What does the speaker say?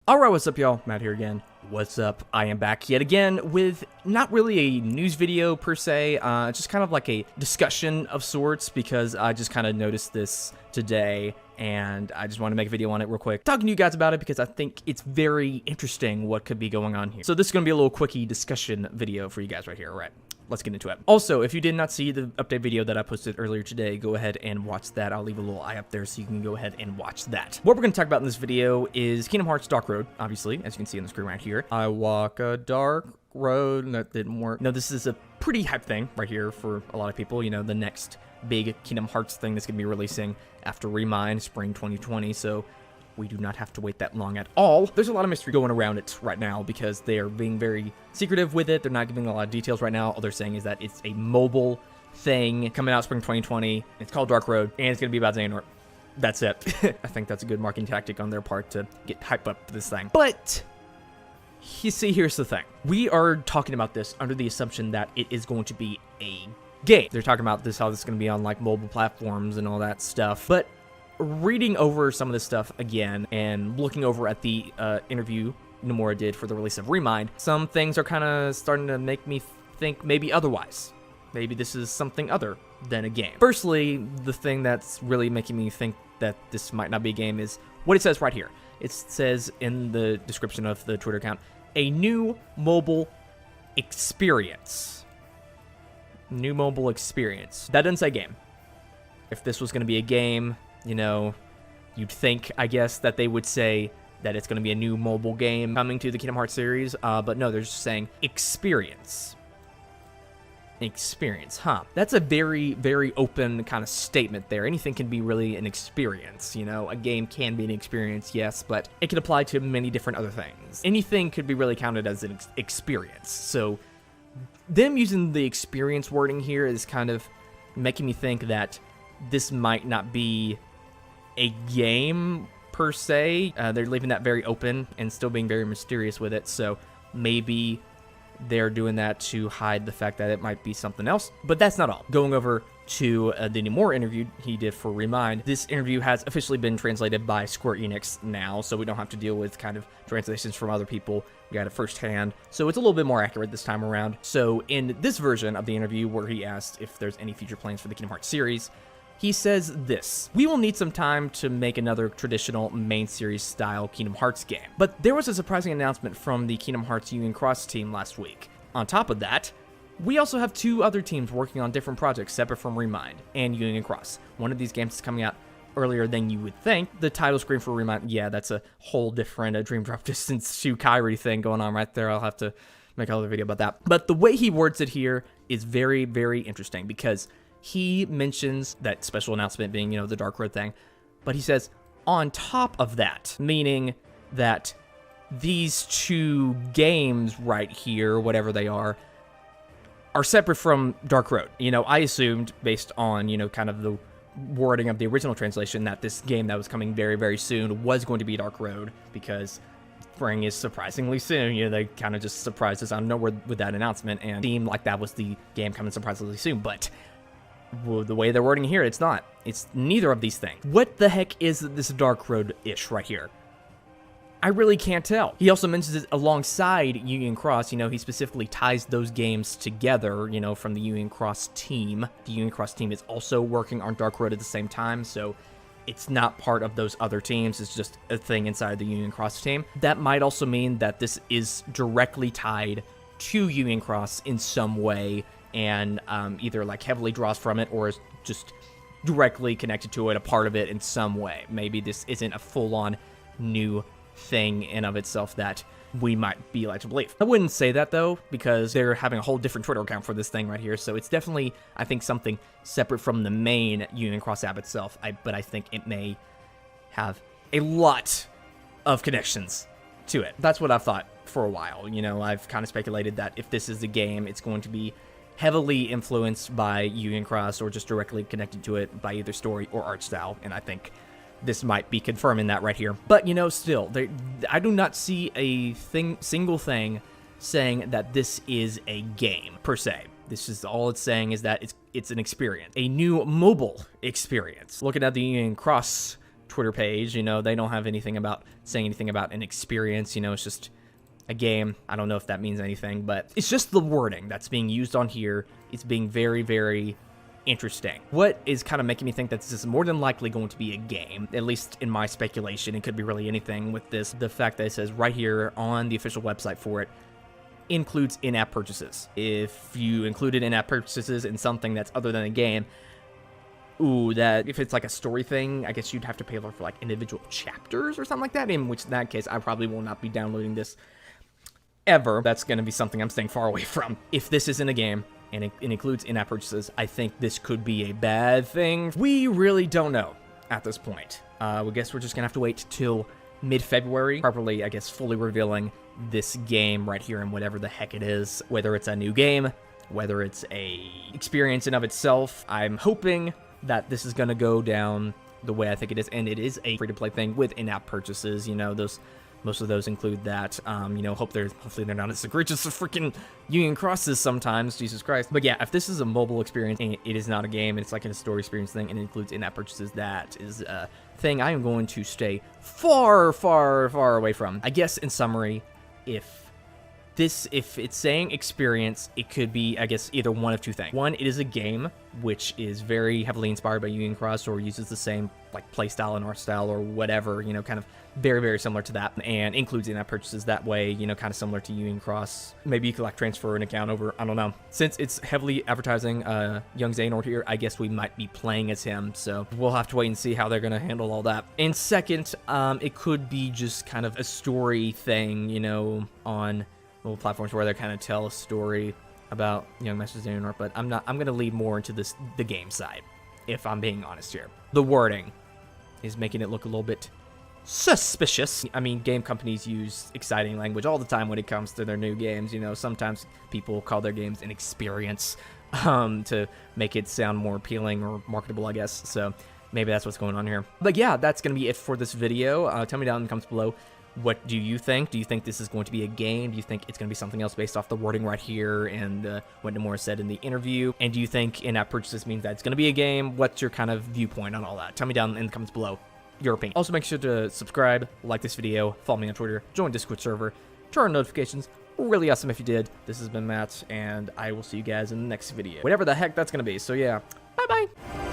Alright, what's up y'all? Matt here again. What's up? I am back yet again with not really a news video per se, just kind of like a discussion of sorts because I just kind of noticed this today and I just want to make a video on it real quick, talking to you guys about it because I think it's very interesting what could be going on here. So this is going to be a little quickie discussion video for you guys right here. All right. Let's get into it. Also, if you did not see the update video that I posted earlier today, go ahead and watch that. I'll leave a little eye up there so you can go ahead and watch that. What we're going to talk about in this video is Kingdom Hearts Dark Road, obviously, as you can see on the screen right here. I walk a dark road. That didn't work. No, this is a pretty hype thing right here for a lot of people. You know, the next big Kingdom Hearts thing that's going to be releasing after Remind, spring 2020. So we do not have to wait that long at all. There's a lot of mystery going around it right now because they are being very secretive with it. They're not giving a lot of details right now. All they're saying is that it's a mobile thing coming out spring 2020. It's called Dark Road, and it's going to be about xehanort. That's it. I think that's a good marketing tactic on their part to get hype up to this thing. But you see, here's the thing. We are talking about this under the assumption that it is going to be a game. They're talking about this, how this is going to be on like mobile platforms and all that stuff. But reading over some of this stuff again and looking over at the interview Nomura did for the release of Remind, some things are kind of starting to make me think maybe otherwise. Maybe this is something other than a game. Firstly, the thing that's really making me think that this might not be a game is what it says right here. It says in the description of the Twitter account, a new mobile experience. New mobile experience. That doesn't say game. If this was going to be a game, you know, you'd think, I guess, that they would say that it's going to be a new mobile game coming to the Kingdom Hearts series, but no, they're just saying experience. Experience, huh? That's a very, very open kind of statement there. Anything can be really an experience, you know? A game can be an experience, yes, but it can apply to many different other things. Anything could be really counted as an experience. So them using the experience wording here is kind of making me think that this might not be a game per se. They're leaving that very open and still being very mysterious with it. So maybe they're doing that to hide the fact that it might be something else. But that's not all. Going over to the Nomura interview he did for Remind, this interview has officially been translated by Square Enix now, so we don't have to deal with kind of translations from other people. We got it firsthand, so it's a little bit more accurate this time around. So in this version of the interview where he asked if there's any future plans for the Kingdom Hearts series, he says this: we will need some time to make another traditional main series style Kingdom Hearts game. But there was a surprising announcement from the Kingdom Hearts Union Cross team last week. On top of that, we also have two other teams working on different projects separate from Remind and Union Cross. One of these games is coming out earlier than you would think. The title screen for Remind, yeah, that's a whole different Dream Drop Distance to Kairi thing going on right there. I'll have to make another video about that. But the way he words it here is very, very interesting because he mentions that special announcement being, you know, the Dark Road thing, but he says, on top of that, meaning that these two games right here, whatever they are separate from Dark Road. You know, I assumed, based on, you know, kind of the wording of the original translation, that this game that was coming very, very soon was going to be Dark Road, because spring is surprisingly soon. You know, they kind of just surprised us out of nowhere with that announcement, and it seemed like that was the game coming surprisingly soon, but well, the way they're wording here, it's not. It's neither of these things. What the heck is this Dark Road-ish right here? I really can't tell. He also mentions it alongside Union Cross. You know, he specifically ties those games together, you know, from the Union Cross team. The Union Cross team is also working on Dark Road at the same time, so it's not part of those other teams. It's just a thing inside the Union Cross team. That might also mean that this is directly tied to Union Cross in some way, and either like heavily draws from it or is just directly connected to it, a part of it in some way. Maybe this isn't a full-on new thing in of itself that we might be led to believe. I wouldn't say that though, because they're having a whole different Twitter account for this thing right here, so it's definitely, I think, something separate from the main Union Cross app itself, but I think it may have a lot of connections to it. That's what I've thought for a while. You know, I've kind of speculated that if this is the game, it's going to be heavily influenced by Union Cross or just directly connected to it by either story or art style, and I think this might be confirming that right here. But, you know, still, I do not see a single thing saying that this is a game, per se. This is all it's saying is that it's an experience. A new mobile experience. Looking at the Union Cross Twitter page. You know, they don't have anything about saying anything about an experience. You know, it's just a game. I don't know if that means anything, but it's just the wording that's being used on here. It's being very, very interesting. What is kind of making me think that this is more than likely going to be a game, at least in my speculation. It could be really anything with this. The fact that it says right here on the official website for it, includes in-app purchases. If you included in-app purchases in something that's other than a game, ooh, that if it's like a story thing, I guess you'd have to pay for like individual chapters or something like that, in which in that case, I probably will not be downloading this ever. That's going to be something I'm staying far away from. If this isn't a game and it includes in-app purchases, I think this could be a bad thing. We really don't know at this point. I guess we're just going to have to wait till mid-February, properly, I guess, fully revealing this game right here and whatever the heck it is, whether it's a new game, whether it's a experience in of itself. I'm hoping that this is going to go down the way I think it is, and it is a free-to-play thing with in-app purchases. You know, most of those include that. You know, hopefully they're not as egregious as freaking Union Crosses sometimes, Jesus Christ. But yeah, if this is a mobile experience and it is not a game, and it's like a story experience thing, and it includes in-app purchases, that is a thing I am going to stay far, far, far away from. I guess in summary, if it's saying experience, it could be, I guess, either one of two things. One, it is a game, which is very heavily inspired by Union Cross, or uses the same like play style and art style or whatever, you know, kind of very, very similar to that, and includes in-app purchases that way, you know, kind of similar to Union Cross. Maybe you could like transfer an account over, I don't know. Since it's heavily advertising young xehanort here, I guess we might be playing as him, so we'll have to wait and see how they're gonna handle all that. And second, it could be just kind of a story thing, you know, on little platforms where they kind of tell a story about young Master xehanort, but I'm gonna lead more into the game side, if I'm being honest here. The wording is making it look a little bit suspicious. I mean, game companies use exciting language all the time when it comes to their new games. You know, sometimes people call their games an experience to make it sound more appealing or marketable, I guess. So maybe that's what's going on here. But yeah, that's going to be it for this video. Tell me down in the comments below, what do you think? Do you think this is going to be a game? Do you think it's going to be something else based off the wording right here and what Nomura said in the interview? And do you think in-app purchases means that it's going to be a game? What's your kind of viewpoint on all that? Tell me down in the comments below your opinion. Also, make sure to subscribe, like this video, follow me on Twitter, join Discord server, turn on notifications. Really awesome if you did. This has been Matt, and I will see you guys in the next video. Whatever the heck that's going to be. So yeah, bye-bye.